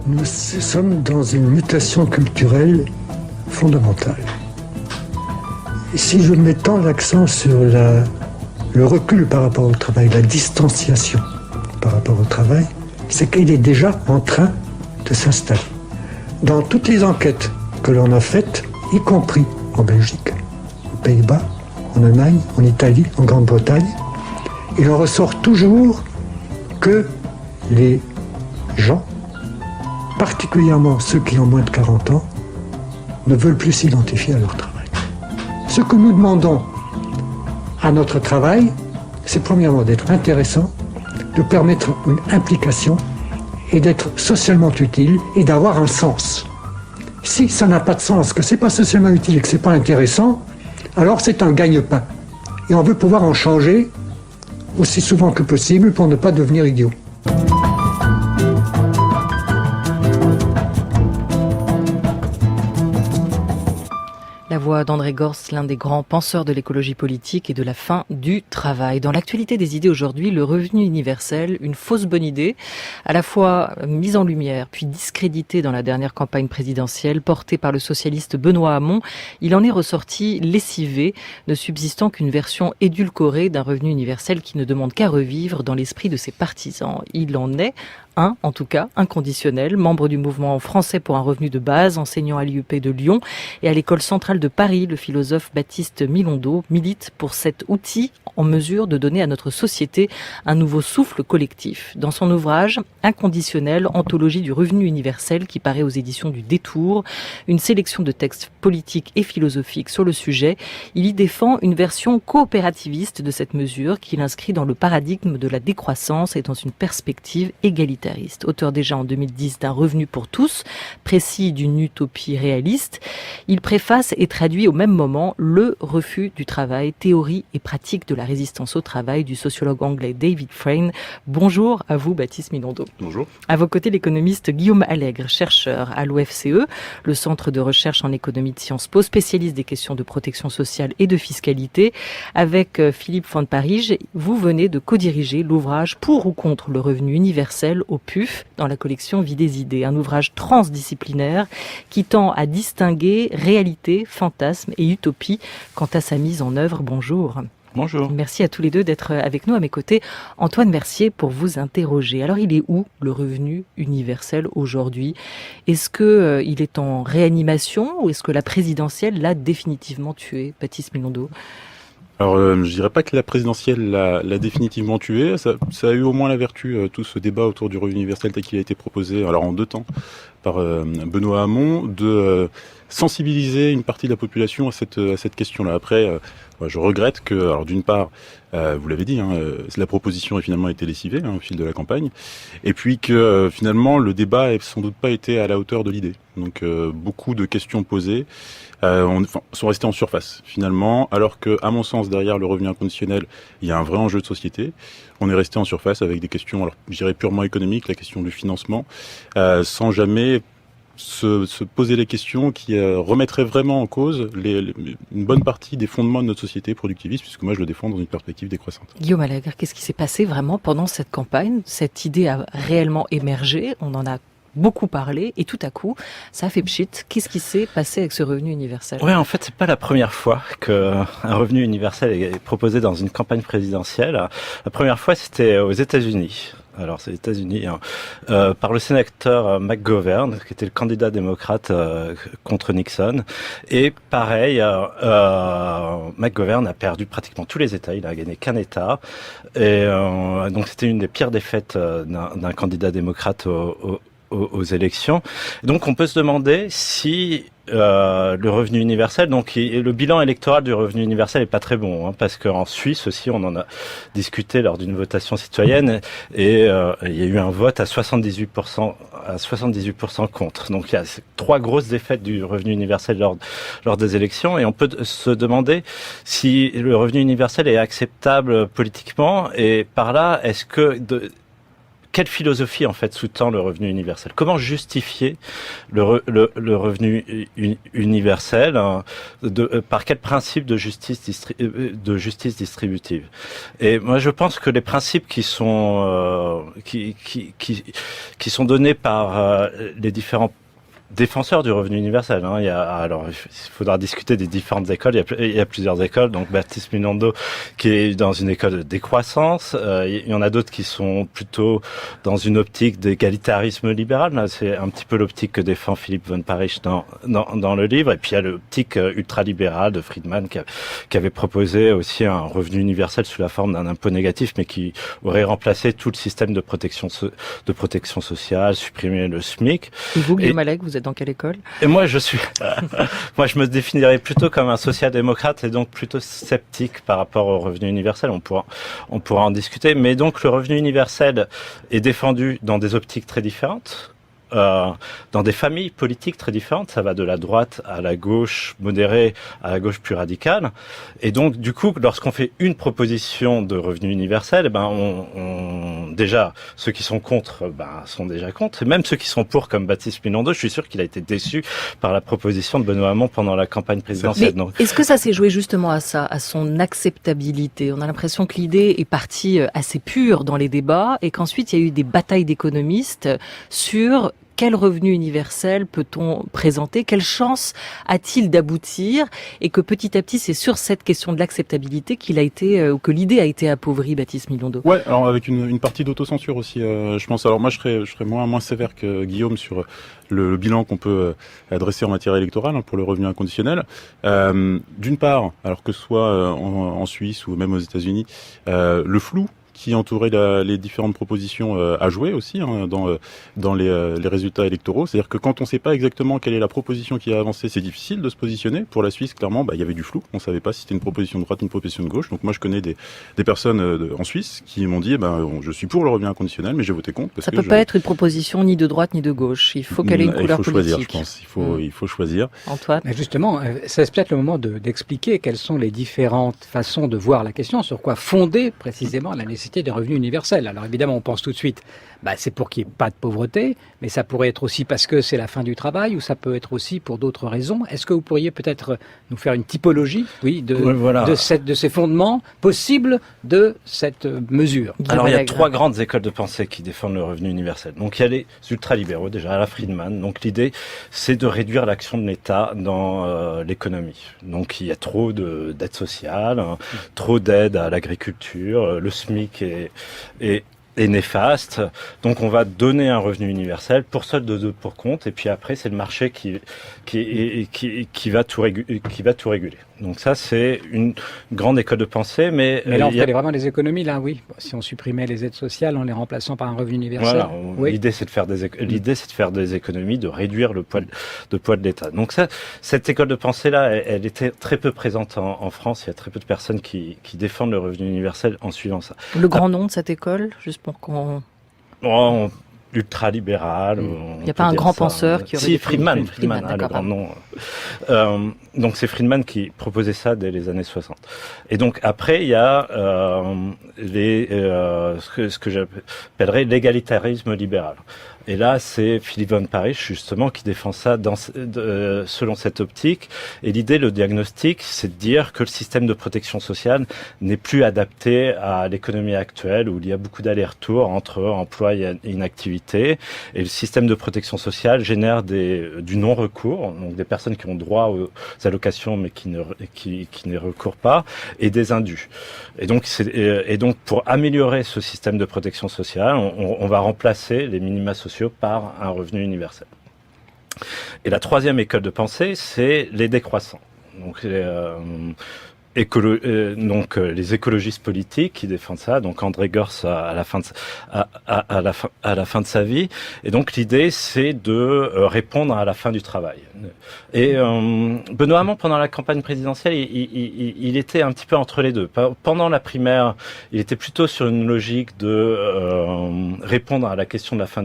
Nous sommes dans une mutation culturelle fondamentale. Et si je mets tant l'accent sur le recul par rapport au travail, la distanciation par rapport au travail, c'est qu'il est déjà en train de s'installer. Dans toutes les enquêtes que l'on a faites, y compris en Belgique, aux Pays-Bas, en Allemagne, en Italie, en Grande-Bretagne, il en ressort toujours que les gens, particulièrement ceux qui ont moins de 40 ans, ne veulent plus s'identifier à leur travail. Ce que nous demandons à notre travail, c'est premièrement d'être intéressant, de permettre une implication et d'être socialement utile et d'avoir un sens. Si ça n'a pas de sens, que c'est pas socialement utile et que c'est pas intéressant, alors c'est un gagne-pain. Et on veut pouvoir en changer aussi souvent que possible pour ne pas devenir idiot. La voix d'André Gorz, l'un des grands penseurs de l'écologie politique et de la fin du travail. Dans l'actualité des idées aujourd'hui, le revenu universel, une fausse bonne idée, à la fois mise en lumière puis discréditée dans la dernière campagne présidentielle portée par le socialiste Benoît Hamon, il en est ressorti lessivé, ne subsistant qu'une version édulcorée d'un revenu universel qui ne demande qu'à revivre dans l'esprit de ses partisans. Il en est en tout cas, inconditionnel, membre du mouvement français pour un revenu de base, enseignant à l'IUP de Lyon et à l'école centrale de Paris, le philosophe Baptiste Milondo milite pour cet outil en mesure de donner à notre société un nouveau souffle collectif. Dans son ouvrage Inconditionnel, anthologie du revenu universel qui paraît aux éditions du Détour, une sélection de textes politiques et philosophiques sur le sujet, il y défend une version coopérativiste de cette mesure qu'il inscrit dans le paradigme de la décroissance et dans une perspective égalitariste. Auteur déjà en 2010 d'un revenu pour tous, précis d'une utopie réaliste, il préface et traduit au même moment le refus du travail, théorie et pratique de la résistance au travail du sociologue anglais David Frayne. Bonjour à vous Baptiste Milondo. Bonjour. À vos côtés l'économiste Guillaume Allègre, chercheur à l'OFCE, le centre de recherche en économie de Sciences Po, spécialiste des questions de protection sociale et de fiscalité. Avec Philippe Van Parige, vous venez de co-diriger l'ouvrage Pour ou contre le revenu universel au PUF, dans la collection Vie des idées, un ouvrage transdisciplinaire qui tend à distinguer réalité, fantasme et utopie quant à sa mise en œuvre. Bonjour. Bonjour. Merci à tous les deux d'être avec nous. À mes côtés, Antoine Mercier pour vous interroger. Alors, il est où le revenu universel aujourd'hui ? Est-ce que il est en réanimation ou est-ce que la présidentielle l'a définitivement tué, Baptiste Milondo ? Alors, je dirais pas que la présidentielle l'a définitivement tué. Ça a eu au moins la vertu, tout ce débat autour du revenu universel tel qu'il a été proposé, alors en 2 temps, par Benoît Hamon, de sensibiliser une partie de la population à cette question-là. Après, je regrette que, alors d'une part, vous l'avez dit, la proposition a finalement été lessivée au fil de la campagne, et puis que finalement le débat n'a sans doute pas été à la hauteur de l'idée. Donc beaucoup de questions posées sont restées en surface finalement, alors que, à mon sens, derrière le revenu inconditionnel, il y a un vrai enjeu de société. On est resté en surface avec des questions, alors je dirais purement économiques, la question du financement, sans jamais se poser les questions qui remettraient vraiment en cause une bonne partie des fondements de notre société productiviste, puisque moi je le défends dans une perspective décroissante. Guillaume Allègre, qu'est-ce qui s'est passé vraiment pendant cette campagne ? Cette idée a réellement émergé, on en a beaucoup parlé, et tout à coup, ça a fait pchit. Qu'est-ce qui s'est passé avec ce revenu universel ? Ouais, en fait, c'est pas la première fois qu'un revenu universel est proposé dans une campagne présidentielle. La première fois, c'était aux États-Unis. Alors, c'est les États-Unis, par le sénateur McGovern, qui était le candidat démocrate contre Nixon. Et pareil, McGovern a perdu pratiquement tous les États. Il a gagné qu'un État. Et donc, c'était une des pires défaites d'un candidat démocrate aux élections. Donc, on peut se demander si le revenu universel, donc le bilan électoral du revenu universel est pas très bon, parce qu'en Suisse aussi, on en a discuté lors d'une votation citoyenne, et il y a eu un vote à 78% contre. Donc il y a 3 grosses défaites du revenu universel lors des élections, et on peut se demander si le revenu universel est acceptable politiquement, et par là, est-ce que quelle philosophie en fait sous-tend le revenu universel? Comment justifier le revenu universel par quel principe de justice distributive? Et moi je pense que les principes qui sont donnés par les différents défenseur du revenu universel. Hein. Il faudra discuter des différentes écoles. Il y a plusieurs écoles. Donc, Baptiste Minondo, qui est dans une école de décroissance. Il y en a d'autres qui sont plutôt dans une optique d'égalitarisme libéral. Là, c'est un petit peu l'optique que défend Philippe von Parijs dans le livre. Et puis, il y a l'optique ultralibérale de Friedman, qui avait proposé aussi un revenu universel sous la forme d'un impôt négatif, mais qui aurait remplacé tout le système de protection sociale, supprimé le SMIC. Et vous, Guillaume Allègre, vous êtes dans quelle école? Et moi, je me définirais plutôt comme un social-démocrate et donc plutôt sceptique par rapport au revenu universel. On pourra en discuter. Mais donc, le revenu universel est défendu dans des optiques très différentes. Dans des familles politiques très différentes, ça va de la droite à la gauche modérée à la gauche plus radicale. Et donc, du coup, lorsqu'on fait une proposition de revenu universel, déjà, ceux qui sont contre, sont déjà contre. Et même ceux qui sont pour, comme Baptiste Minondo, je suis sûr qu'il a été déçu par la proposition de Benoît Hamon pendant la campagne présidentielle. Mais est-ce que ça s'est joué justement à ça, à son acceptabilité? On a l'impression que l'idée est partie assez pure dans les débats et qu'ensuite il y a eu des batailles d'économistes sur quel revenu universel peut-on présenter? Quelle chance a-t-il d'aboutir? Et que petit à petit, c'est sur cette question de l'acceptabilité que l'idée a été appauvrie, Baptiste Minondo. Ouais, alors avec une partie d'autocensure aussi, je pense. Alors moi, je serais moins sévère que Guillaume sur le bilan qu'on peut adresser en matière électorale pour le revenu inconditionnel. D'une part, alors que ce soit en Suisse ou même aux États-Unis, le flou qui entourait les différentes propositions a joué aussi dans les résultats électoraux. C'est-à-dire que quand on ne sait pas exactement quelle est la proposition qui a avancé, c'est difficile de se positionner. Pour la Suisse, clairement, il y avait du flou. On ne savait pas si c'était une proposition de droite ou une proposition de gauche. Donc moi, je connais des personnes en Suisse qui m'ont dit je suis pour le revenu inconditionnel, mais j'ai voté contre. Ça ne peut pas être une proposition ni de droite ni de gauche. Il faut qu'elle ait une couleur politique. Il faut choisir, je pense. Il faut choisir. Antoine? Mais justement, c'est peut-être le moment d'expliquer quelles sont les différentes façons de voir la question, sur quoi fonder précisément la nécessité d'un revenu universel. Alors évidemment, on pense tout de suite, c'est pour qu'il n'y ait pas de pauvreté, mais ça pourrait être aussi parce que c'est la fin du travail, ou ça peut être aussi pour d'autres raisons. Est-ce que vous pourriez peut-être nous faire une typologie, de ces fondements possibles de cette mesure? Alors il y a trois grandes écoles de pensée qui défendent le revenu universel. Donc il y a les ultralibéraux déjà, à la Friedman. Donc l'idée, c'est de réduire l'action de l'État dans l'économie. Donc il y a trop d'aide sociale, trop d'aide à l'agriculture, le SMIC est néfaste. Donc on va donner un revenu universel pour solde de pour compte, et puis après c'est le marché qui va tout réguler. Donc ça c'est une grande école de pensée, mais là on fait vraiment des économies là, oui. Si on supprimait les aides sociales en les remplaçant par un revenu universel. Voilà, l'idée c'est de faire des économies, de réduire le poids de l'État. Donc ça, cette école de pensée là, elle était très peu présente en France. Il y a très peu de personnes qui défendent le revenu universel en suivant ça. Le grand nom de cette école, juste pour qu'on... ultralibéral. Il n'y a pas un grand penseur qui aurait... Si, Friedman, le grand nom. Donc c'est Friedman qui proposait ça dès les années 60. Et donc après, il y a ce que j'appellerais l'égalitarisme libéral. Et là, c'est Philippe von Parijs, justement, qui défend ça selon cette optique. Et l'idée, le diagnostic, c'est de dire que le système de protection sociale n'est plus adapté à l'économie actuelle, où il y a beaucoup d'allers-retours entre emploi et inactivité. Et le système de protection sociale génère du non-recours, donc des personnes qui ont droit aux allocations, mais qui ne recourent pas, et des indus. Et donc, pour améliorer ce système de protection sociale, on va remplacer les minima sociaux par un revenu universel. Et la troisième école de pensée, c'est les décroissants. Donc, les écologistes politiques qui défendent ça, donc André Gors à la fin de sa vie. Et donc l'idée, c'est de répondre à la fin du travail. Et Benoît Hamon, pendant la campagne présidentielle, il était un petit peu entre les deux. Pendant la primaire, il était plutôt sur une logique de répondre à la question de la fin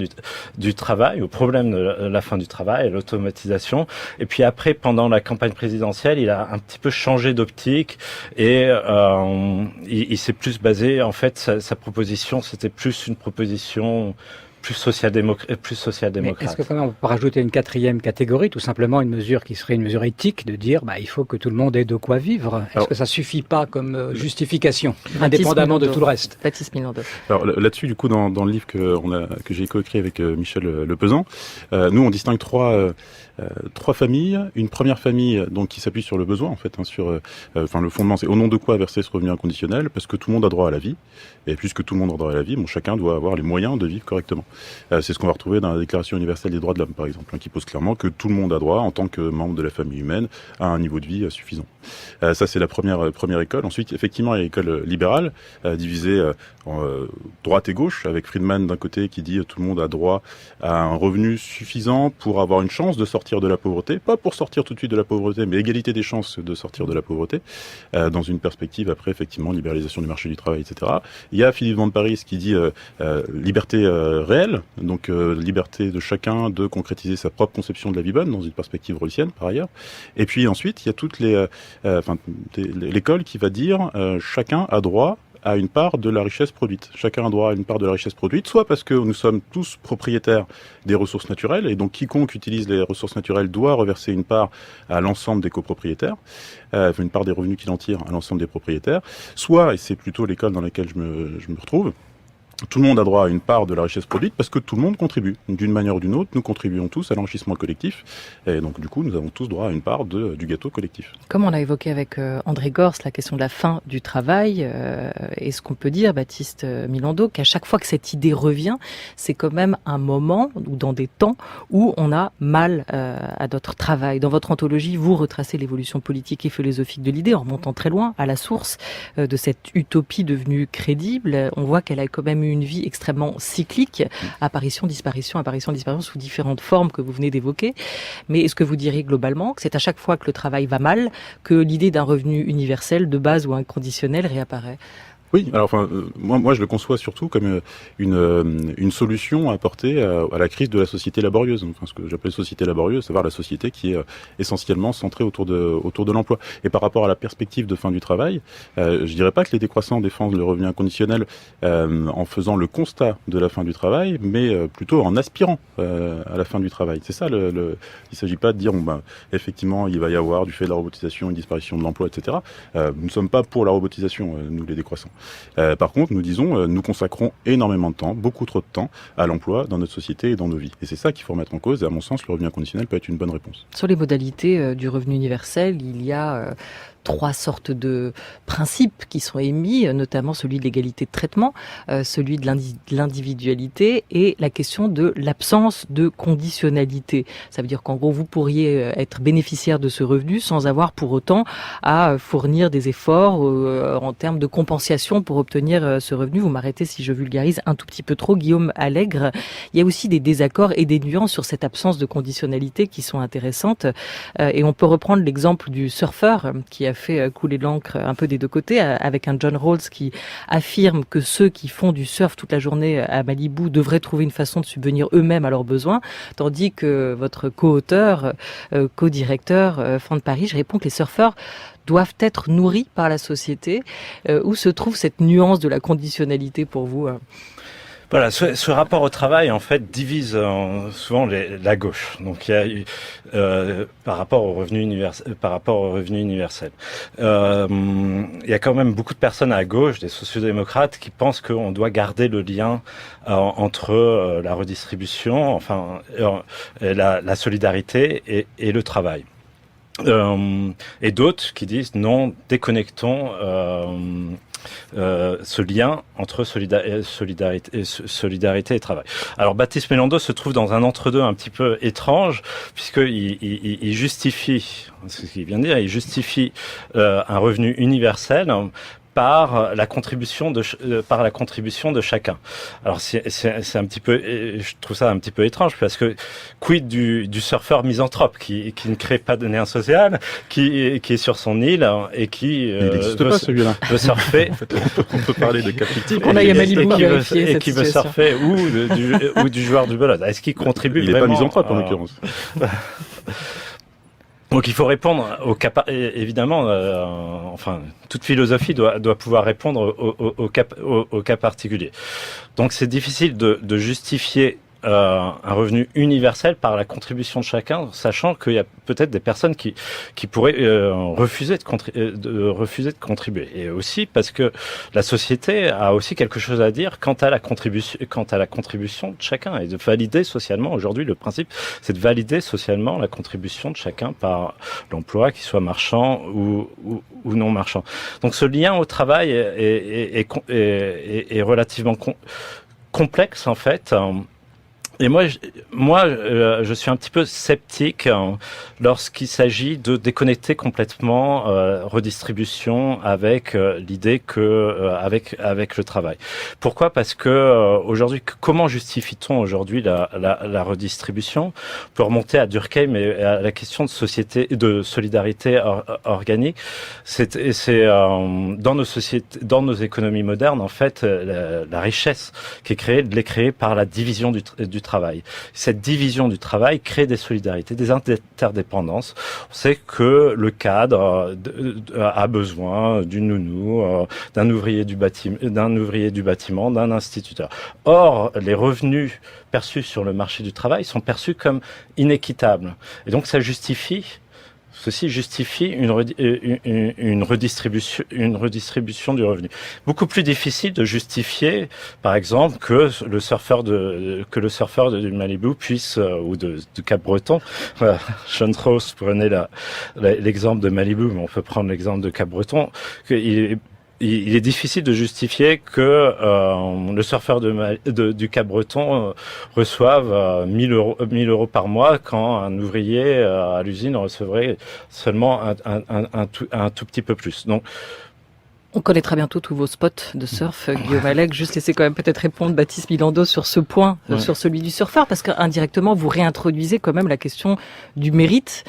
du travail, au problème de la fin du travail, à l'automatisation. Et puis après, pendant la campagne présidentielle, il a un petit peu changé d'optique. politique. Et il s'est plus basé, en fait, sa proposition, c'était plus une proposition plus social-démocrate. Mais est-ce que quand même on peut rajouter une quatrième catégorie, tout simplement une mesure qui serait une mesure éthique, de dire il faut que tout le monde ait de quoi vivre? Est-ce que ça suffit pas comme justification, indépendamment de tout le reste? Baptiste Milando. Alors là-dessus, du coup, dans le livre que j'ai coécrit avec Michel Lepezan, nous on distingue trois familles. Une première famille donc qui s'appuie sur le besoin en fait, sur le fondement, c'est au nom de quoi verser ce revenu inconditionnel, parce que tout le monde a droit à la vie, et puisque tout le monde a droit à la vie, chacun doit avoir les moyens de vivre correctement. C'est ce qu'on va retrouver dans la Déclaration universelle des droits de l'homme, par exemple, qui pose clairement que tout le monde a droit, en tant que membre de la famille humaine, à un niveau de vie suffisant. Ça, c'est la première école. Ensuite, effectivement, il y a l'école libérale, divisée en droite et gauche, avec Friedman d'un côté qui dit tout le monde a droit à un revenu suffisant pour avoir une chance de sortir de la pauvreté, pas pour sortir tout de suite de la pauvreté, mais égalité des chances de sortir de la pauvreté, dans une perspective après, effectivement, libéralisation du marché du travail, etc. Il y a Philippe Van Parijs qui dit liberté réelle, donc liberté de chacun de concrétiser sa propre conception de la vie bonne dans une perspective rawlsienne par ailleurs. Et puis ensuite, il y a toute l'école qui va dire chacun a droit à une part de la richesse produite. Chacun a droit à une part de la richesse produite, soit parce que nous sommes tous propriétaires des ressources naturelles, et donc quiconque utilise les ressources naturelles doit reverser une part à l'ensemble des copropriétaires, une part des revenus qu'il en tire à l'ensemble des propriétaires, soit, et c'est plutôt l'école dans laquelle je me retrouve, tout le monde a droit à une part de la richesse produite parce que tout le monde contribue. D'une manière ou d'une autre, nous contribuons tous à l'enrichissement collectif. Et donc, du coup, nous avons tous droit à une part du gâteau collectif. Comme on l'a évoqué avec André Gors, la question de la fin du travail, est-ce qu'on peut dire, Baptiste Milando, qu'à chaque fois que cette idée revient, c'est quand même un moment, ou dans des temps, où on a mal à notre travail. Dans votre anthologie, vous retracez l'évolution politique et philosophique de l'idée, en remontant très loin, à la source de cette utopie devenue crédible. On voit qu'elle a quand même une vie extrêmement cyclique, apparition, disparition, sous différentes formes que vous venez d'évoquer. Mais est-ce que vous diriez globalement que c'est à chaque fois que le travail va mal que l'idée d'un revenu universel de base ou inconditionnel réapparaît ? Oui, alors moi je le conçois surtout comme une solution à apporter à la crise de la société laborieuse. Ce que j'appelle société laborieuse, c'est-à-dire la société qui est essentiellement centrée autour de l'emploi. Et par rapport à la perspective de fin du travail, je dirais pas que les décroissants défendent le revenu inconditionnel en faisant le constat de la fin du travail, mais plutôt en aspirant à la fin du travail. C'est ça il s'agit pas de dire effectivement il va y avoir du fait de la robotisation une disparition de l'emploi, etc. Nous ne sommes pas pour la robotisation, nous les décroissants. Par contre, nous disons, nous consacrons énormément de temps, beaucoup trop de temps, à l'emploi dans notre société et dans nos vies. Et c'est ça qu'il faut remettre en cause. Et à mon sens, le revenu inconditionnel peut être une bonne réponse. Sur les modalités du revenu universel, il y a trois sortes de principes qui sont émis, notamment celui de l'égalité de traitement, celui de l'individualité et la question de l'absence de conditionnalité. Ça veut dire qu'en gros, vous pourriez être bénéficiaire de ce revenu sans avoir pour autant à fournir des efforts en termes de compensation pour obtenir ce revenu. Vous m'arrêtez si je vulgarise un tout petit peu trop, Guillaume Allègre. Il y a aussi des désaccords et des nuances sur cette absence de conditionnalité qui sont intéressantes. Et on peut reprendre l'exemple du surfeur qui a fait couler de l'encre un peu des deux côtés, avec un John Rawls qui affirme que ceux qui font du surf toute la journée à Malibu devraient trouver une façon de subvenir eux-mêmes à leurs besoins, tandis que votre co-auteur, co-directeur, Van Parijs, répond que les surfeurs doivent être nourris par la société. Où se trouve cette nuance de la conditionnalité pour vous ? Voilà, ce rapport au travail, en fait, divise souvent la gauche. Donc, il y a par rapport au revenu universel. Il y a quand même beaucoup de personnes à gauche, des sociodémocrates, qui pensent qu'on doit garder le lien entre la redistribution, la solidarité et le travail. Et d'autres qui disent non, déconnectons ce lien entre solidarité et travail. Alors Baptiste Milando se trouve dans un entre-deux un petit peu étrange, puisqu'il justifie, ce qu'il vient de dire, il justifie un revenu universel par la contribution de chacun. Alors c'est un petit peu, je trouve ça un petit peu étrange parce que quid du surfeur misanthrope qui ne crée pas de lien social, qui est sur son île et qui il n'existe pas celui-là. Veut surfer. En fait, on peut parler de captif. On a Malibu vérifier et qui veut surfer ou du joueur du bolote. Est-ce qu'il contribue il vraiment? Il n'est pas misanthrope en l'occurrence. Donc il faut répondre au cas évidemment, enfin toute philosophie doit pouvoir répondre au cas particulier. Donc c'est difficile de justifier un revenu universel par la contribution de chacun, sachant qu'il y a peut-être des personnes qui pourraient refuser de contribuer, et aussi parce que la société a aussi quelque chose à dire quant à la contribution de chacun, et de valider socialement. Aujourd'hui, le principe, c'est de valider socialement la contribution de chacun par l'emploi, qu'il soit marchand ou non marchand. Donc ce lien au travail est relativement complexe en fait. Et moi, je suis un petit peu sceptique lorsqu'il s'agit de déconnecter complètement redistribution avec l'idée que avec le travail. Pourquoi ? Parce que aujourd'hui, comment justifie-t-on aujourd'hui la redistribution ? On peut remonter à Durkheim et à la question de société, de solidarité organique. C'est dans nos sociétés, dans nos économies modernes, en fait, la richesse qui est créée, elle est créée par la division du travail. Cette division du travail crée des solidarités, des interdépendances. On sait que le cadre a besoin d'une nounou, d'un ouvrier du bâtiment, d'un instituteur. Or, les revenus perçus sur le marché du travail sont perçus comme inéquitables. Et donc, ceci justifie une redistribution du revenu. Beaucoup plus difficile de justifier, par exemple, que le surfeur du Malibu puisse, ou du Cap-Breton, Sean Ross prenait l'exemple de Malibu, mais on peut prendre l'exemple de Cap-Breton, il est difficile de justifier que le surfeur du Cap-Breton reçoive 1000 euros par mois quand un ouvrier à l'usine recevrait seulement un tout petit peu plus. Donc, on connaît très bientôt tous vos spots de surf, Guillaume Allègre. Juste laisser quand même peut-être répondre Baptiste Milando sur ce point, sur celui du surfeur, parce qu'indirectement, vous réintroduisez quand même la question du mérite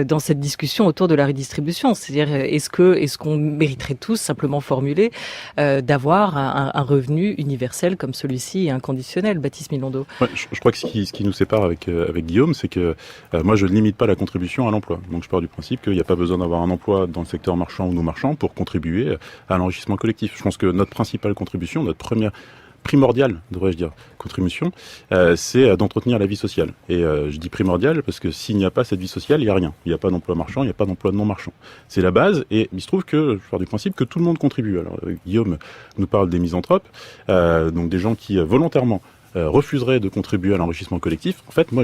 dans cette discussion autour de la redistribution. C'est-à-dire, est-ce qu'on mériterait tous, simplement formulé, d'avoir un revenu universel comme celui-ci et inconditionnel, Baptiste Milando? Ouais, je crois que ce qui nous sépare avec Guillaume, c'est que moi, je ne limite pas la contribution à l'emploi. Donc, je pars du principe qu'il n'y a pas besoin d'avoir un emploi dans le secteur marchand ou non marchand pour contribuer à l'enrichissement collectif. Je pense que notre principale contribution, notre première primordiale, devrais-je dire, contribution, c'est d'entretenir la vie sociale. Et je dis primordiale parce que s'il n'y a pas cette vie sociale, il n'y a rien. Il n'y a pas d'emploi marchand, il n'y a pas d'emploi non marchand. C'est la base, et il se trouve que je pars du principe que tout le monde contribue. Alors Guillaume nous parle des misanthropes, donc des gens qui volontairement refuserait de contribuer à l'enrichissement collectif. En fait, moi,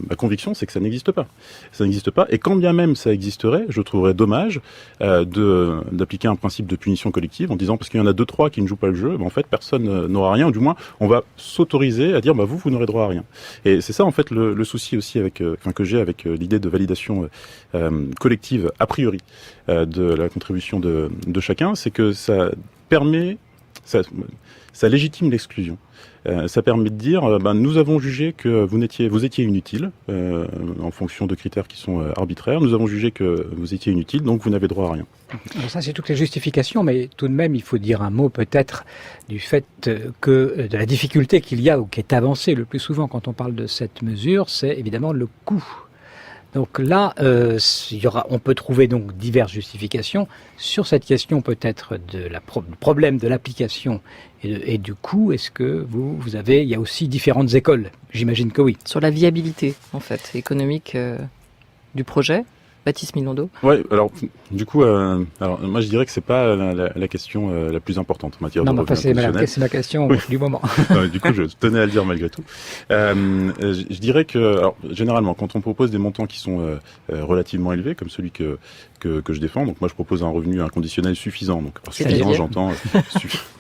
ma conviction, c'est que ça n'existe pas. Ça n'existe pas, et quand bien même ça existerait, je trouverais dommage d'appliquer un principe de punition collective en disant, parce qu'il y en a 2-3 qui ne jouent pas le jeu, en fait, personne n'aura rien, ou du moins, on va s'autoriser à dire, vous n'aurez droit à rien. Et c'est ça, en fait, le souci aussi que j'ai avec l'idée de validation collective, a priori, de la contribution de chacun, c'est que ça permet, ça légitime l'exclusion. Ça permet de dire, nous avons jugé que vous étiez inutile, en fonction de critères qui sont arbitraires. Nous avons jugé que vous étiez inutile, donc vous n'avez droit à rien. Alors ça, c'est toutes les justifications, mais tout de même, il faut dire un mot peut-être du fait que de la difficulté qu'il y a, ou qui est avancée le plus souvent quand on parle de cette mesure, c'est évidemment le coût. Donc là, on peut trouver donc diverses justifications sur cette question peut-être de problème de l'application et du coût. Est-ce que il y a aussi différentes écoles? J'imagine que oui. Sur la viabilité, en fait, économique du projet. Baptiste Milando. Ouais, alors du coup, moi je dirais que c'est pas la question la plus importante en matière de revenu inconditionnel. C'est ma question du moment. Du coup, je tenais à le dire malgré tout. Je dirais que, alors, généralement, quand on propose des montants qui sont relativement élevés, comme celui que je défends, donc moi je propose un revenu inconditionnel suffisant. Donc suffisant, j'entends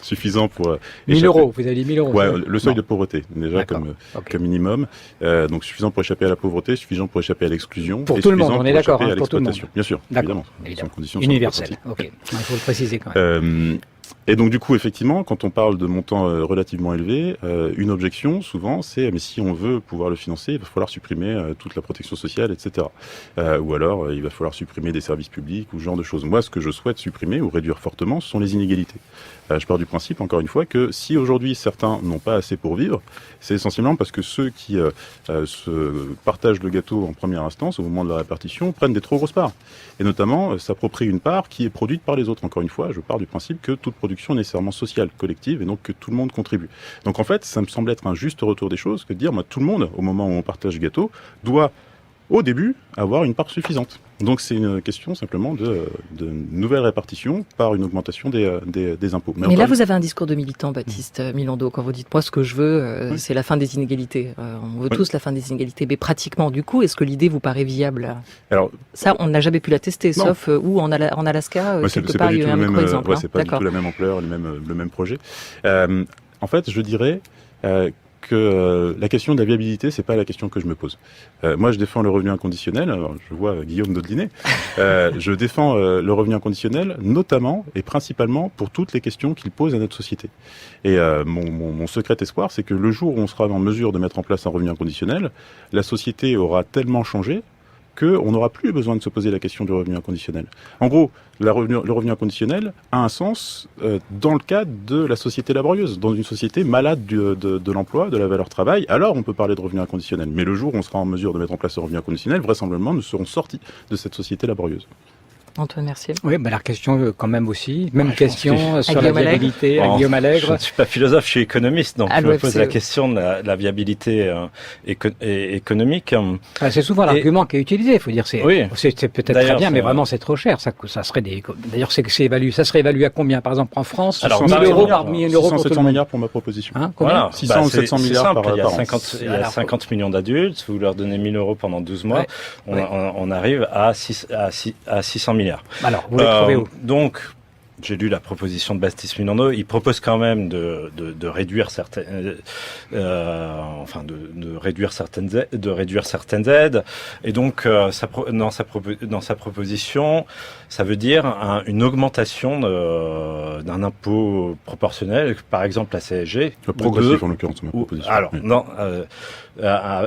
suffisant pour 1000 euros. Vous avez dit 1000 euros. Ouais, le seuil de pauvreté déjà comme minimum. Donc suffisant pour échapper à la pauvreté, suffisant pour échapper à l'exclusion. Pour tout le monde, on est d'accord. Pour tout le monde. Bien sûr, évidemment. Universel. Ok. Il faut le préciser quand même. Et donc du coup, effectivement, quand on parle de montants relativement élevés, une objection souvent, c'est mais si on veut pouvoir le financer, il va falloir supprimer toute la protection sociale, etc. Ou alors il va falloir supprimer des services publics ou ce genre de choses. Moi, ce que je souhaite supprimer ou réduire fortement, ce sont les inégalités. Je pars du principe, encore une fois, que si aujourd'hui certains n'ont pas assez pour vivre, c'est essentiellement parce que ceux qui se partagent le gâteau en première instance, au moment de la répartition, prennent des trop grosses parts. Et notamment s'approprient une part qui est produite par les autres. Encore une fois, je pars du principe que toute production est nécessairement sociale, collective, et donc que tout le monde contribue. Donc en fait, ça me semble être un juste retour des choses que de dire, moi, tout le monde, au moment où on partage le gâteau, doit, au début, avoir une part suffisante. Donc c'est une question simplement de nouvelle répartition par une augmentation des impôts. Mais là, vous avez un discours de militant, Baptiste Milando, quand vous dites, moi, ce que je veux, c'est la fin des inégalités. On veut tous la fin des inégalités, mais pratiquement, du coup, est-ce que l'idée vous paraît viable? Alors, ça, on n'a jamais pu la tester, sauf où en Alaska, quelque part, il y a eu un micro-exemple. C'est pas du tout la même ampleur, le même projet. En fait, je dirais que la question de la viabilité, c'est pas la question que je me pose. Moi, je défends le revenu inconditionnel. Alors, je vois Guillaume Daudelinnet. Je défends le revenu inconditionnel, notamment et principalement pour toutes les questions qu'il pose à notre société. Et mon secret espoir, c'est que le jour où on sera en mesure de mettre en place un revenu inconditionnel, la société aura tellement changé qu'on n'aura plus besoin de se poser la question du revenu inconditionnel. En gros, le revenu inconditionnel a un sens dans le cadre de la société laborieuse. Dans une société malade de l'emploi, de la valeur travail, alors on peut parler de revenu inconditionnel. Mais le jour où on sera en mesure de mettre en place un revenu inconditionnel, vraisemblablement, nous serons sortis de cette société laborieuse. Antoine Mercier. Oui, la question quand même aussi. Même question sur la viabilité à Guillaume Allègre. Je ne suis pas philosophe, je suis économiste, donc je me pose la question de la viabilité économique. C'est souvent l'argument qui est utilisé. Il faut dire, c'est peut-être très bien, mais vraiment c'est trop cher. Ça serait D'ailleurs, ça serait évalué à combien, par exemple, en France? Alors, 1 000 euros par 1 000 euros. 600 700 milliards pour ma proposition. Combien? 600 ou 700 milliards par an. Il y a 50 millions d'adultes. Vous leur donnez 1 000 euros pendant 12 mois. On arrive à 600 milliards. Alors, vous les trouvez où? Donc, j'ai lu la proposition de Baptiste Milando. Il propose quand même de réduire certaines, de réduire certaines aides. Et donc, dans sa proposition, ça veut dire une augmentation d'un impôt proportionnel, par exemple la CSG. Progressif en l'occurrence, ma proposition. Alors,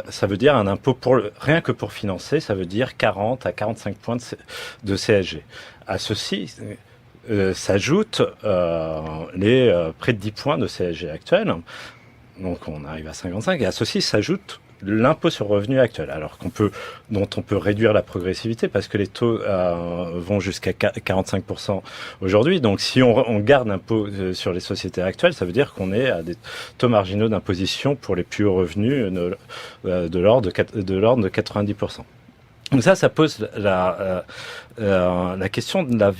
ça veut dire un impôt rien que pour financer, ça veut dire 40 à 45 points de CSG. À ceci s'ajoutent les près de 10 points de CSG actuels. Donc on arrive à 55. Et à ceci s'ajoute l'impôt sur le revenu actuel, dont on peut réduire la progressivité parce que les taux vont jusqu'à 45% aujourd'hui. Donc si on garde l'impôt sur les sociétés actuelles, ça veut dire qu'on est à des taux marginaux d'imposition pour les plus hauts revenus de l'ordre de 90%. Donc ça pose la question de la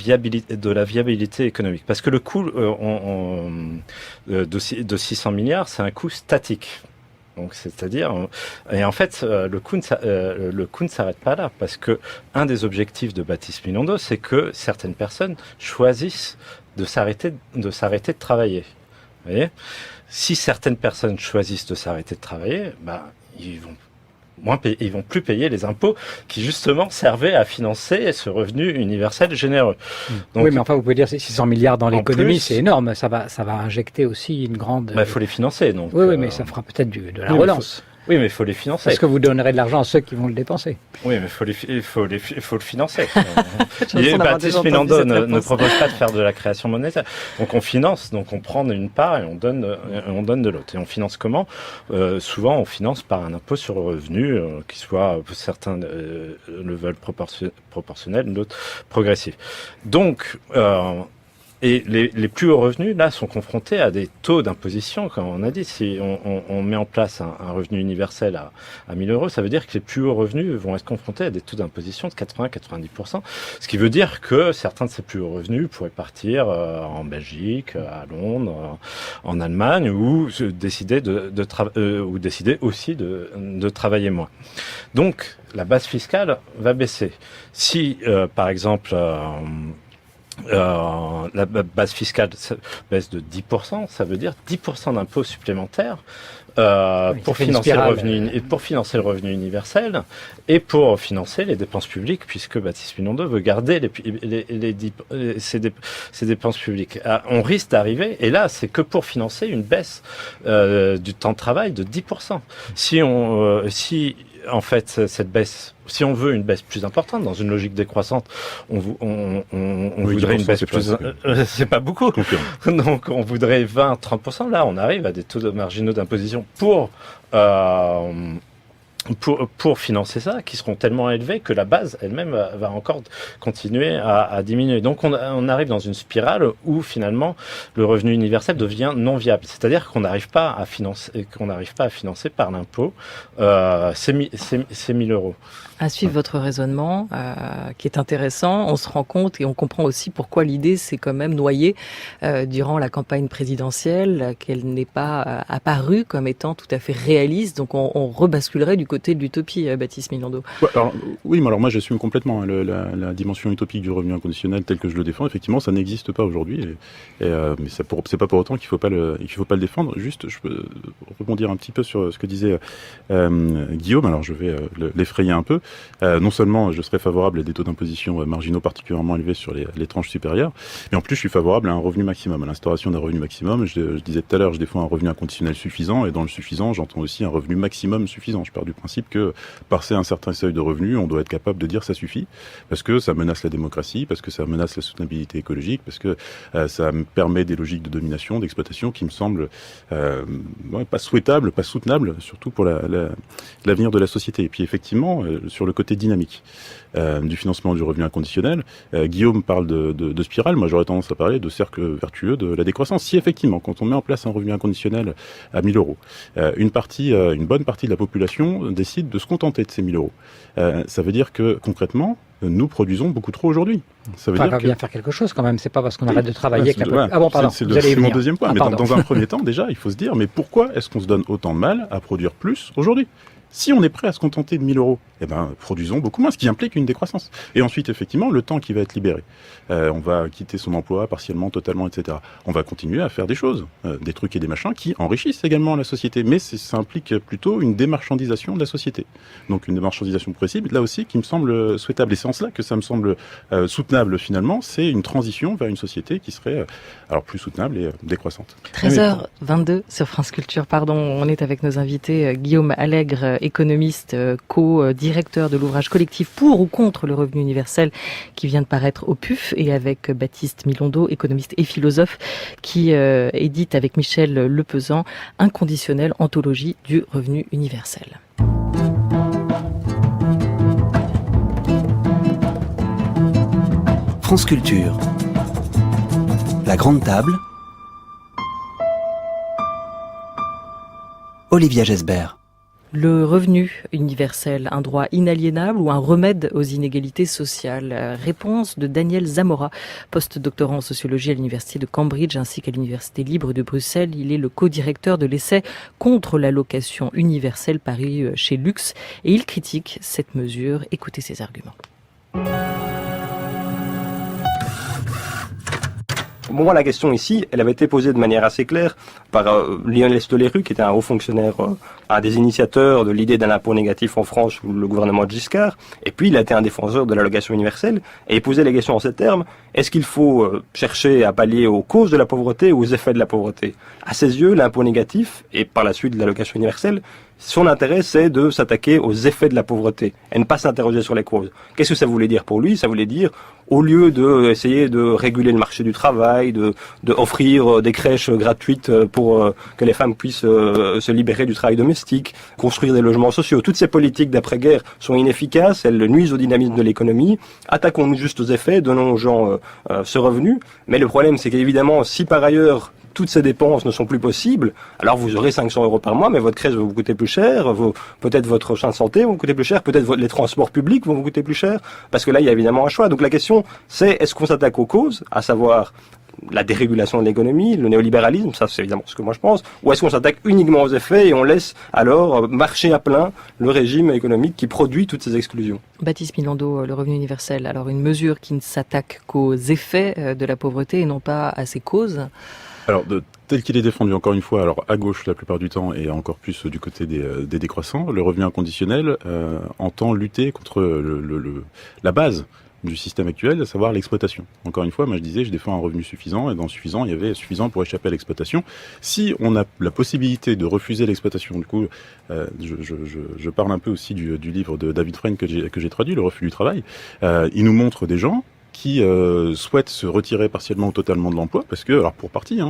viabilité économique, parce que le coût de 600 milliards, c'est un coût statique. Donc c'est-à-dire, et en fait, le coût ne s'arrête pas là, parce que un des objectifs de Baptiste Milando, c'est que certaines personnes choisissent de s'arrêter de travailler. Vous voyez, si certaines personnes choisissent de s'arrêter de travailler, ils vont plus payer les impôts qui justement servaient à financer ce revenu universel généreux. Donc, oui, mais enfin, vous pouvez dire 600 milliards dans l'économie, c'est énorme. Ça va injecter aussi une grande. Il faut les financer, donc. Oui, mais ça fera peut-être de la relance. Oui, mais il faut les financer. Est-ce que vous donnerez de l'argent à ceux qui vont le dépenser? Oui, mais il faut le financer. Baptiste Milando ne propose pas de faire de la création monétaire. Donc on finance, donc on prend une part et on donne de l'autre. Et on finance comment? Souvent, on finance par un impôt sur le revenu, qui soit, certains le veulent proportionnel, d'autres progressif. Donc, et les plus hauts revenus, là, sont confrontés à des taux d'imposition, comme on a dit. Si on met en place un revenu universel à 1 000 euros, ça veut dire que les plus hauts revenus vont être confrontés à des taux d'imposition de 80-90%. Ce qui veut dire que certains de ces plus hauts revenus pourraient partir en Belgique, à Londres, en Allemagne, ou décider décider aussi de travailler moins. Donc, la base fiscale va baisser. Si, par exemple, la base fiscale baisse de 10%, ça veut dire 10% d'impôts supplémentaires pour financer le revenu universel et pour financer les dépenses publiques, puisque Baptiste Milondo veut garder ces dépenses publiques. On risque d'arriver, et là c'est que pour financer une baisse du temps de travail de 10%. En fait, cette baisse, si on veut une baisse plus importante, dans une logique décroissante, on voudrait une baisse plus... c'est pas beaucoup. Donc, on voudrait 20-30%. Là, on arrive à des taux marginaux d'imposition pour financer ça, qui seront tellement élevés que la base elle-même va encore continuer à diminuer. Donc on arrive dans une spirale où finalement le revenu universel devient non viable. C'est-à-dire qu'on n'arrive pas à financer par l'impôt ces 1 000 euros. À suivre votre raisonnement, qui est intéressant, on se rend compte et on comprend aussi pourquoi l'idée s'est quand même noyée durant la campagne présidentielle, qu'elle n'est pas apparue comme étant tout à fait réaliste. Donc on rebasculerait du côté de l'utopie, Baptiste Milondo. Oui, mais alors moi j'assume complètement la dimension utopique du revenu inconditionnel tel que je le défends. Effectivement, ça n'existe pas aujourd'hui, mais c'est pas pour autant qu'il faut pas le défendre. Juste, je peux rebondir un petit peu sur ce que disait Guillaume. Alors je vais l'effrayer un peu. Non seulement je serais favorable à des taux d'imposition marginaux particulièrement élevés sur les tranches supérieures, mais en plus je suis favorable à un revenu maximum, à l'instauration d'un revenu maximum. Je disais tout à l'heure, je défends un revenu inconditionnel suffisant, et dans le suffisant, j'entends aussi un revenu maximum suffisant. Je pars du principe que passer un certain seuil de revenus, on doit être capable de dire ça suffit, parce que ça menace la démocratie, parce que ça menace la soutenabilité écologique, parce que ça me permet des logiques de domination, d'exploitation qui me semblent pas souhaitables, pas soutenables, surtout pour l'avenir de la société. Et puis effectivement, sur le côté dynamique du financement du revenu inconditionnel, Guillaume parle de spirale, moi j'aurais tendance à parler de cercle vertueux de la décroissance. Si effectivement, quand on met en place un revenu inconditionnel à 1 000 euros, une bonne partie de la population décide de se contenter de ces 1 000 euros, ça veut dire que concrètement, nous produisons beaucoup trop aujourd'hui. Ça veut dire bien faire quelque chose quand même, c'est pas parce qu'on arrête de travailler que c'est mon deuxième point. Mais dans un premier temps, déjà, il faut se dire, mais pourquoi est-ce qu'on se donne autant de mal à produire plus aujourd'hui ? Si on est prêt à se contenter de 1 000 euros, produisons beaucoup moins, ce qui implique une décroissance. Et ensuite, effectivement, le temps qui va être libéré. On va quitter son emploi partiellement, totalement, etc. On va continuer à faire des choses, des trucs et des machins qui enrichissent également la société. Mais ça implique plutôt une démarchandisation de la société. Donc une démarchandisation progressive, là aussi, qui me semble souhaitable. Et c'est en cela que ça me semble soutenable, finalement. C'est une transition vers une société qui serait plus soutenable et décroissante. 13h22 sur France Culture. On est avec nos invités Guillaume Allègre, économiste, co-directeur de l'ouvrage collectif pour ou contre le revenu universel qui vient de paraître au PUF, et avec Baptiste Milondo, économiste et philosophe, qui édite avec Michel Lepezan Inconditionnel, anthologie du revenu universel. France Culture. La grande table. Olivia Gesbert. Le revenu universel, un droit inaliénable ou un remède aux inégalités sociales? Réponse de Daniel Zamora, post-doctorant en sociologie à l'université de Cambridge ainsi qu'à l'université libre de Bruxelles. Il est le co-directeur de l'essai contre l'allocation universelle paru chez Lux et il critique cette mesure. Écoutez ses arguments. Pour moi, la question ici, elle avait été posée de manière assez claire par Lionel Stoléru, qui était un haut fonctionnaire, un des initiateurs de l'idée d'un impôt négatif en France sous le gouvernement de Giscard. Et puis, il a été un défenseur de l'allocation universelle. Et il posait les questions en ces termes. Est-ce qu'il faut chercher à pallier aux causes de la pauvreté ou aux effets de la pauvreté? À ses yeux, l'impôt négatif, et par la suite l'allocation universelle, son intérêt, c'est de s'attaquer aux effets de la pauvreté et ne pas s'interroger sur les causes. Qu'est-ce que ça voulait dire pour lui? Ça voulait dire, au lieu d'essayer de réguler le marché du travail, de offrir des crèches gratuites pour que les femmes puissent se libérer du travail domestique, construire des logements sociaux, toutes ces politiques d'après-guerre sont inefficaces, elles nuisent au dynamisme de l'économie. Attaquons-nous juste aux effets, donnons aux gens ce revenu. Mais le problème, c'est qu'évidemment, si par ailleurs toutes ces dépenses ne sont plus possibles, alors vous aurez 500 euros par mois, mais votre crèche va vous coûter plus cher, peut-être votre soin de santé va vous coûter plus cher, peut-être les transports publics vont vous coûter plus cher, parce que là, il y a évidemment un choix. Donc la question, c'est est-ce qu'on s'attaque aux causes, à savoir la dérégulation de l'économie, le néolibéralisme, ça c'est évidemment ce que moi je pense, ou est-ce qu'on s'attaque uniquement aux effets et on laisse alors marcher à plein le régime économique qui produit toutes ces exclusions? Baptiste Milando, le revenu universel, alors une mesure qui ne s'attaque qu'aux effets de la pauvreté et non pas à ses causes? Alors, tel qu'il est défendu, encore une fois, alors à gauche la plupart du temps et encore plus du côté des décroissants, le revenu inconditionnel entend lutter contre la base du système actuel, à savoir l'exploitation. Encore une fois, moi je disais, je défends un revenu suffisant, et dans suffisant, il y avait suffisant pour échapper à l'exploitation. Si on a la possibilité de refuser l'exploitation, du coup, je parle un peu aussi du livre de David Frenn que j'ai traduit, Le refus du travail, il nous montre des gens qui souhaitent se retirer partiellement ou totalement de l'emploi, parce que, alors pour partie,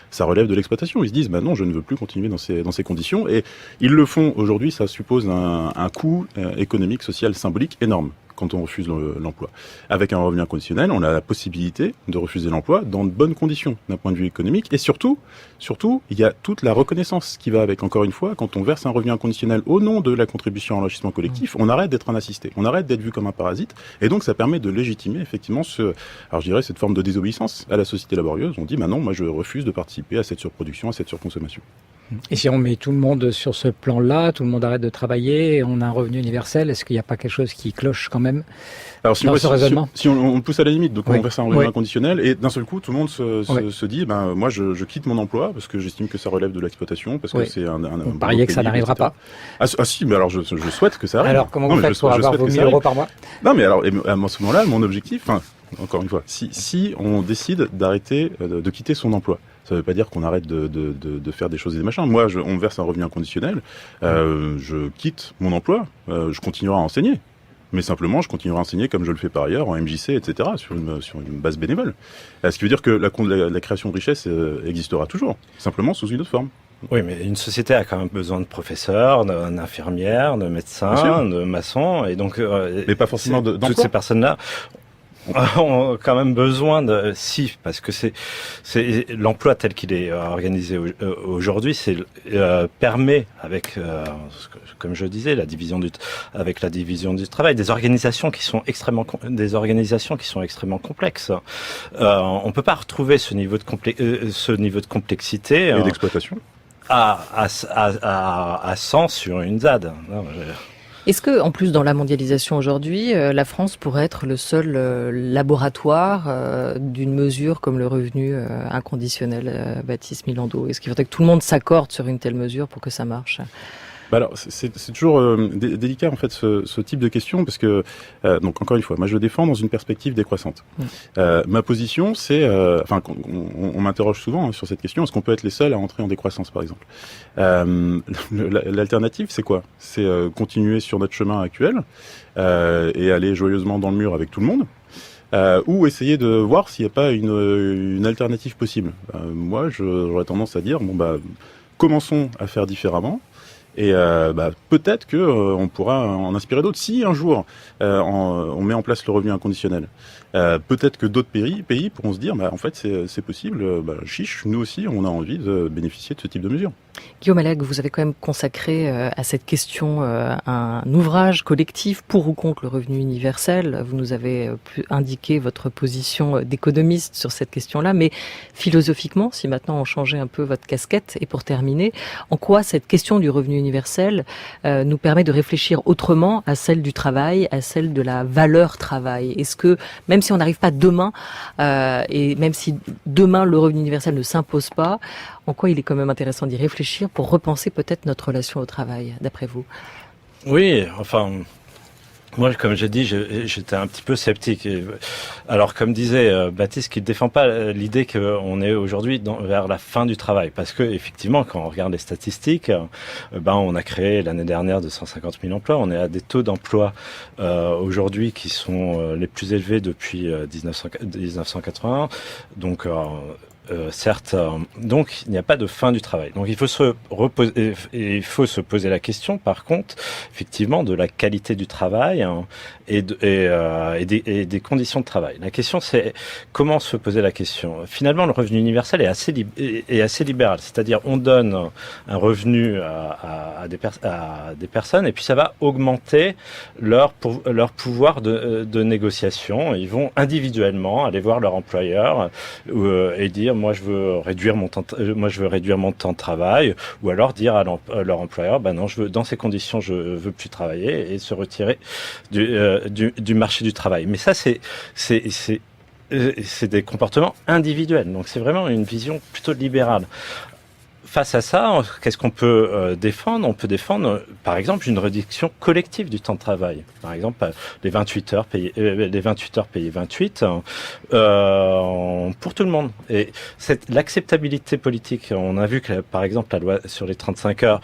ça relève de l'exploitation. Ils se disent, bah non, je ne veux plus continuer dans ces conditions, et ils le font aujourd'hui. Ça suppose un coût économique, social, symbolique énorme quand on refuse l'emploi. Avec un revenu inconditionnel, on a la possibilité de refuser l'emploi dans de bonnes conditions d'un point de vue économique, et surtout, il y a toute la reconnaissance qui va avec. Encore une fois, quand on verse un revenu inconditionnel au nom de la contribution à l'enrichissement collectif, on arrête d'être un assisté, on arrête d'être vu comme un parasite, et donc ça permet de légitimer effectivement alors je dirais cette forme de désobéissance à la société laborieuse. On dit, bah non, moi je refuse de participer à cette surproduction, à cette surconsommation. Et si on met tout le monde sur ce plan-là, tout le monde arrête de travailler, on a un revenu universel, est-ce qu'il n'y a pas quelque chose qui cloche quand même? Alors si on pousse à la limite, donc on verse un revenu inconditionnel, et d'un seul coup tout le monde se dit, ben moi je quitte mon emploi parce que j'estime que ça relève de l'exploitation, parce que c'est un vous pariez que ça n'arrivera pas. Ah si, mais alors je souhaite que ça arrive. Alors comment vous faites pour avoir vos 1 000 euros par mois? Non mais alors à ce moment-là, mon objectif, encore une fois, si on décide d'arrêter, de quitter son emploi, ça ne veut pas dire qu'on arrête de faire des choses et des machins. Moi, on me verse un revenu inconditionnel, je quitte mon emploi, je continuerai à enseigner. Mais simplement, je continuerai à enseigner comme je le fais par ailleurs, en MJC, etc., sur une base bénévole. Ce qui veut dire que la création de richesse existera toujours, simplement sous une autre forme. Oui, mais une société a quand même besoin de professeurs, d'infirmières, de médecins, de maçons, et donc... mais pas forcément d'emploi. Toutes ces personnes-là ont quand même besoin parce que c'est l'emploi tel qu'il est organisé aujourd'hui, permet avec comme je disais la division du travail, des organisations qui sont extrêmement complexes. On peut pas retrouver ce niveau de complexité et d'exploitation à 100 sur une ZAD. Non, Est-ce que, en plus, dans la mondialisation aujourd'hui, la France pourrait être le seul laboratoire d'une mesure comme le revenu inconditionnel, Baptiste Milando? Est-ce qu'il faudrait que tout le monde s'accorde sur une telle mesure pour que ça marche? Alors c'est toujours délicat en fait ce type de question, parce que donc encore une fois, moi je défends dans une perspective décroissante. Ma position c'est on m'interroge souvent sur cette question, est-ce qu'on peut être les seuls à entrer en décroissance par exemple? L'alternative c'est quoi? C'est continuer sur notre chemin actuel et aller joyeusement dans le mur avec tout le monde, ou essayer de voir s'il n'y a pas une alternative possible. Moi j'aurais tendance à dire commençons à faire différemment. Et peut-être que on pourra en inspirer d'autres. Si un jour on met en place le revenu inconditionnel, peut-être que d'autres pays pourront se dire en fait c'est possible, chiche, nous aussi on a envie de bénéficier de ce type de mesures. Guillaume Allègre, vous avez quand même consacré à cette question un ouvrage collectif pour ou contre le revenu universel. Vous nous avez indiqué votre position d'économiste sur cette question-là, mais philosophiquement, si maintenant on changeait un peu votre casquette, et pour terminer, en quoi cette question du revenu universel nous permet de réfléchir autrement à celle du travail, à celle de la valeur travail? Est-ce que, même si on n'arrive pas demain, et même si demain le revenu universel ne s'impose pas, en quoi il est quand même intéressant d'y réfléchir pour repenser peut-être notre relation au travail, d'après vous? Oui, enfin, moi, comme j'ai dit, j'étais un petit peu sceptique. Alors, comme disait Baptiste, qui ne défend pas l'idée qu'on est aujourd'hui vers la fin du travail. Parce que, effectivement, quand on regarde les statistiques, on a créé l'année dernière 250 000 emplois. On est à des taux d'emploi aujourd'hui qui sont les plus élevés depuis 1981. Donc, certes. Donc, il n'y a pas de fin du travail. Donc, il faut se poser la question, par contre, effectivement, de la qualité du travail et des conditions de travail. La question, c'est comment se poser la question. Finalement, le revenu universel est assez libéral. C'est-à-dire, on donne un revenu à des personnes et puis ça va augmenter leur pouvoir de négociation. Ils vont individuellement aller voir leur employeur et dire moi je veux réduire mon temps de travail, ou alors dire à leur employeur non, dans ces conditions je veux plus travailler, et se retirer du marché du travail. Mais ça c'est des comportements individuels. Donc c'est vraiment une vision plutôt libérale. Face à ça, qu'est-ce qu'on peut défendre ? On peut défendre, par exemple, une réduction collective du temps de travail. Par exemple, les 28 heures payées 28 pour tout le monde. Et l'acceptabilité politique, on a vu que, par exemple, la loi sur les 35 heures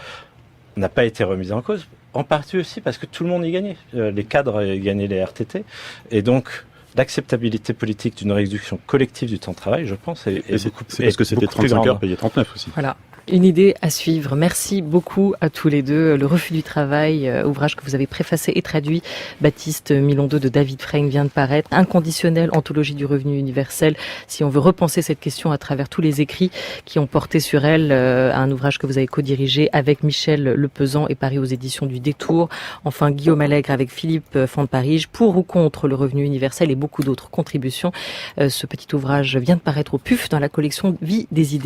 n'a pas été remise en cause, en partie aussi parce que tout le monde y gagnait. Les cadres y gagnaient les RTT. Et donc, l'acceptabilité politique d'une réduction collective du temps de travail, je pense, est beaucoup plus grande. C'est parce que c'était 35 heures payées 39 aussi. Voilà. Une idée à suivre. Merci beaucoup à tous les deux. Le refus du travail, ouvrage que vous avez préfacé et traduit, Baptiste Milondo de David Freigne, vient de paraître. Inconditionnel, anthologie du revenu universel. Si on veut repenser cette question à travers tous les écrits qui ont porté sur elle, un ouvrage que vous avez co-dirigé avec Michel Lepezan et paru aux éditions du Détour. Enfin, Guillaume Allègre avec Philippe Fand-Parijs, pour ou contre le revenu universel, et beaucoup d'autres contributions. Ce petit ouvrage vient de paraître au PUF dans la collection Vie des idées.